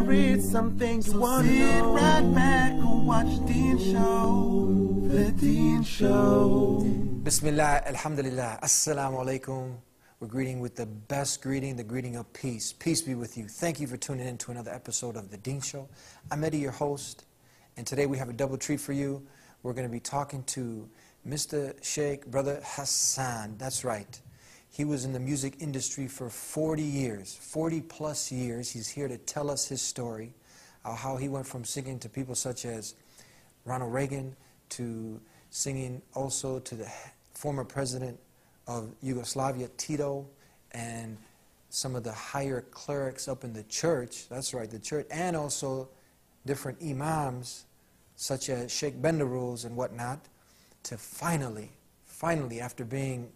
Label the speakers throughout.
Speaker 1: there is something you want to know. Sit right back and watch Deen Show, The Deen Show.
Speaker 2: Bismillah, alhamdulillah, assalamu alaikum. We're greeting with the best greeting, the greeting of peace. Peace be with you. Thank you for tuning in to another episode of The Deen Show. I'm Eddie, your host, and today we have a double treat for you. We're going to be talking to Mr. Sheikh, Brother Hassan. That's right. He was in the music industry for 40 years, 40 plus years. He's here to tell us his story, how he went from singing to people such as Ronald Reagan, to singing also to the former president of Yugoslavia, Tito, and some of the higher clerics up in the church. That's right, the church, and also different imams, such as Sheikh Benderus and whatnot, to finally, after being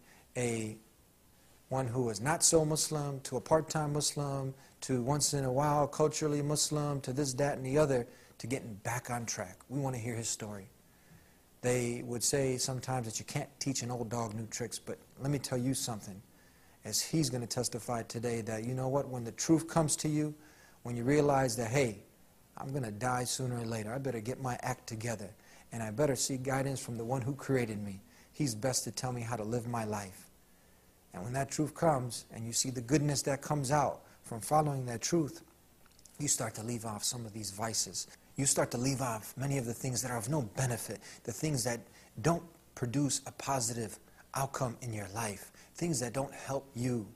Speaker 2: one who was not so Muslim, to a part-time Muslim, to once in a while culturally Muslim, to this, that, and the other, to getting back on track. We want to hear his story. They would say sometimes that you can't teach an old dog new tricks, but let me tell you something, as he's going to testify today, that you know what, when the truth comes to you, when you realize that, hey, I'm going to die sooner or later, I better get my act together, and I better seek guidance from the one who created me. He's best to tell me how to live my life. And when that truth comes, and you see the goodness that comes out from following that truth, you start to leave off some of these vices. You start to leave off many of the things that are of no benefit, the things that don't produce a positive outcome in your life, things that don't help you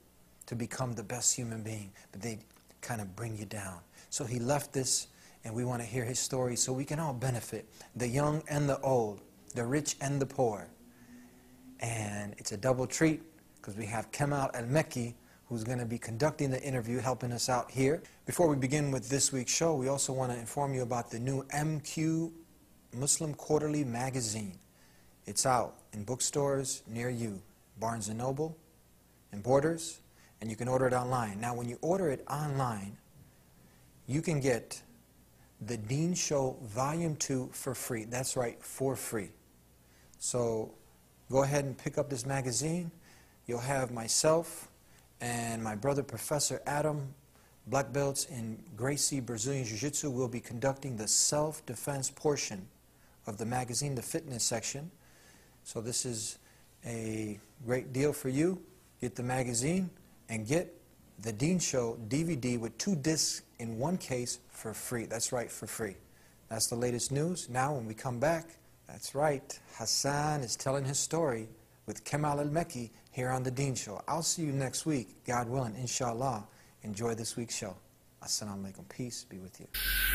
Speaker 2: to become the best human being, but they kind of bring you down. So he left this, and we want to hear his story so we can all benefit, the young and the old, the rich and the poor. And it's a double treat because we have Kemal Al-Mekki, who's going to be conducting the interview, helping us out here. Before we begin with this week's show, we also want to inform you about the new MQ Muslim Quarterly magazine. It's out in bookstores near you, Barnes & Noble, and Borders, and you can order it online. Now, when you order it online, you can get The Deen Show Volume 2 for free. That's right, for free. So go ahead and pick up this magazine. You'll have myself and my brother, Professor Adam, black belts in Gracie Brazilian Jiu-Jitsu, will be conducting the self-defense portion of the magazine, the fitness section. So this is a great deal for you. Get the magazine and get the Deen Show DVD with 2 discs in 1 case for free. That's right, for free. That's the latest news. Now when we come back, that's right, Hassan is telling his story with Kemal Al-Mekki here on The Deen Show. I'll see you next week, God willing, inshallah. Enjoy this week's show. Assalamu alaikum. Peace be with you.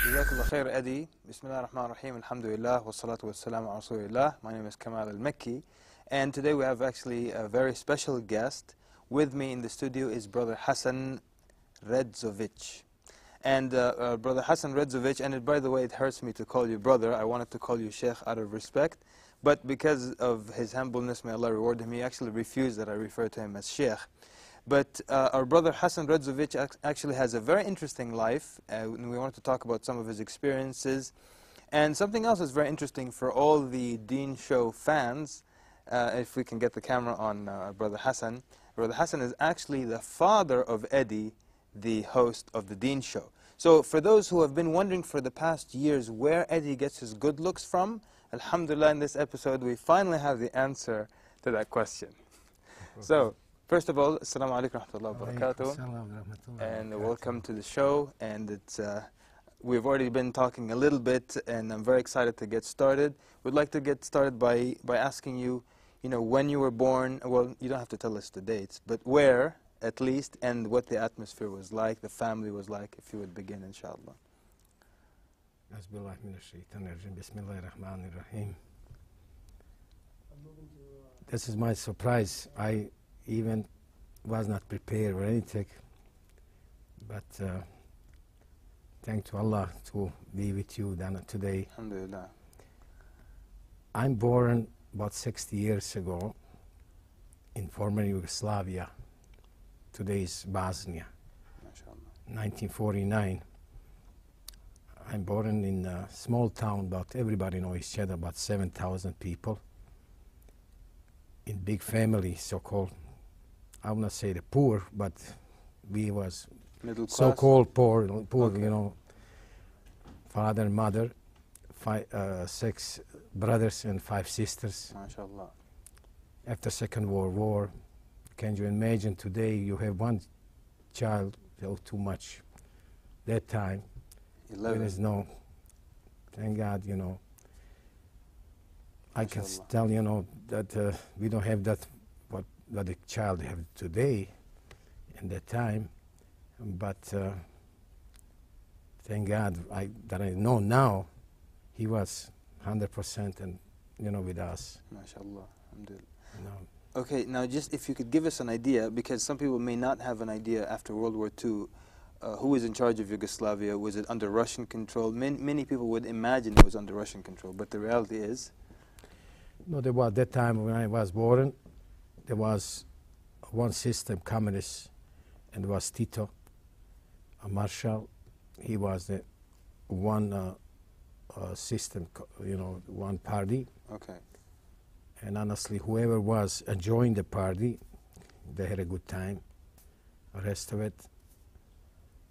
Speaker 3: Jazakallah khair, Eddie. Bismillah ar-Rahman ar-Rahim. Alhamdulillah. Wa salatu wa salam ala Rasulillah. My name is Kemal Al-Mekki. And today we have actually a very special guest. With me in the studio is Brother Hassan Redzovic. And Brother Hassan Redzovic, and by the way, it hurts me to call you brother. I wanted to call you Sheikh out of respect. But because of his humbleness, may Allah reward him, he actually refused that I refer to him as Sheikh. But our brother Hassan Redzovic actually has a very interesting life, and we want to talk about some of his experiences. And something else is very interesting for all the Deen Show fans, if we can get the camera on Brother Hassan. Brother Hassan is actually the father of Eddie, the host of the Deen Show. So for those who have been wondering for the past years where Eddie gets his good looks from, alhamdulillah, in this episode we finally have the answer to that question. So, first of all, assalamu alaikum wa rahmatullahi wa barakatuh, and welcome to the show. And it's we've already been talking a little bit, and I'm very excited to get started. We'd like to get started by asking you, when you were born. Well, you don't have to tell us the dates, but where, at least, and what the atmosphere was like, the family was like, if you would begin, inshallah.
Speaker 4: This is my surprise. I even was not prepared or anything, but thank to Allah to be with you today.
Speaker 3: Alhamdulillah.
Speaker 4: I'm born about 60 years ago in former Yugoslavia. Today is Bosnia. 1949. I'm born in a small town, but everybody knows each other, about 7,000 people. In big family, so-called, I will not say the poor, but we was
Speaker 3: middle class?
Speaker 4: So-called poor,
Speaker 3: Okay.
Speaker 4: you know. father, mother, 6 brothers and 5 sisters.
Speaker 3: MashaAllah.
Speaker 4: After Second World War, can you imagine today you have 1 child, oh, too much. That time,
Speaker 3: 11.
Speaker 4: there is no, thank God, you know. I can
Speaker 3: MashaAllah.
Speaker 4: tell, you know, that we don't have that, what the child have today, in that time, but thank God that I know now, he was 100% and, you know, with us.
Speaker 3: MashaAllah. Alhamdulillah.
Speaker 4: You know.
Speaker 3: Okay, now just if you could give us an idea, because some people may not have an idea after World War II, who was in charge of Yugoslavia? Was it under Russian control? Many people would imagine it was under Russian control, but the reality is?
Speaker 4: No, there was, that time when I was born, there was one system, communist, and it was Tito, a marshal. He was the one system, you know, one party.
Speaker 3: Okay.
Speaker 4: And honestly, whoever was enjoying the party, they had a good time. The rest of it,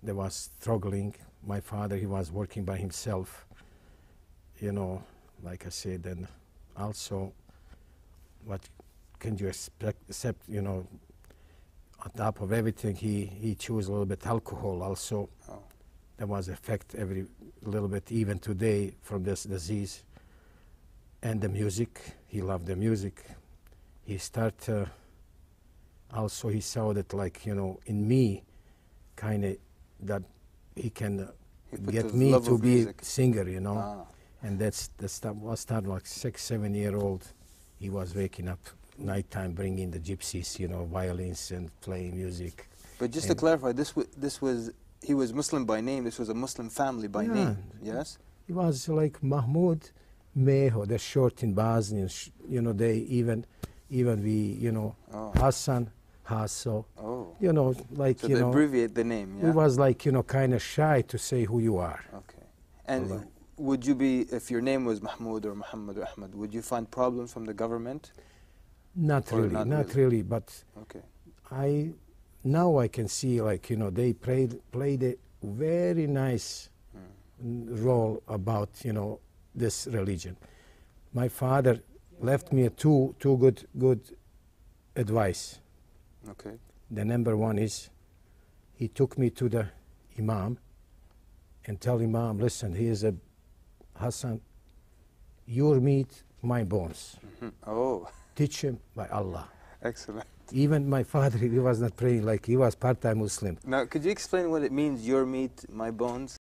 Speaker 4: they was struggling. My father, he was working by himself, you know, like I said, and also, what can you expect, except, you know, on top of everything, he chose a little bit alcohol also.
Speaker 3: Oh.
Speaker 4: There was effect every little bit, even today, from this disease. And the music, he loved the music. He started, also he saw that, like, you know, in me, kind of, that he can get me to be a singer, you know.
Speaker 3: Ah.
Speaker 4: And that's the stuff. Was started like 6, 7 year old. He was waking up nighttime, bringing the gypsies, you know, violins and playing music.
Speaker 3: But just to clarify, he was Muslim by name. This was a Muslim family by name. Yes.
Speaker 4: He was like Mahmoud Meho, they're short in Bosnian. You know, they even we, you know, Hassan, Hasso.
Speaker 3: Oh.
Speaker 4: You know, like,
Speaker 3: so
Speaker 4: you
Speaker 3: they
Speaker 4: know.
Speaker 3: abbreviate the name, yeah?
Speaker 4: It was like, you know, kind of shy to say who you are.
Speaker 3: Okay. And would you be, if your name was Mahmoud or Muhammad or Ahmad, would you find problems from the government?
Speaker 4: Not really, not really, but
Speaker 3: okay.
Speaker 4: Now I can see, like, you know, they played a very nice role about, you know, this religion. My father left me two good advice.
Speaker 3: Okay.
Speaker 4: The number one is, he took me to the Imam and tell Imam, listen, he is a Hassan, your meat, my bones.
Speaker 3: Oh.
Speaker 4: Teach him by Allah.
Speaker 3: Excellent.
Speaker 4: Even my father, he was not praying, like he was part-time Muslim.
Speaker 3: Now, could you explain what it means, your meat, my bones?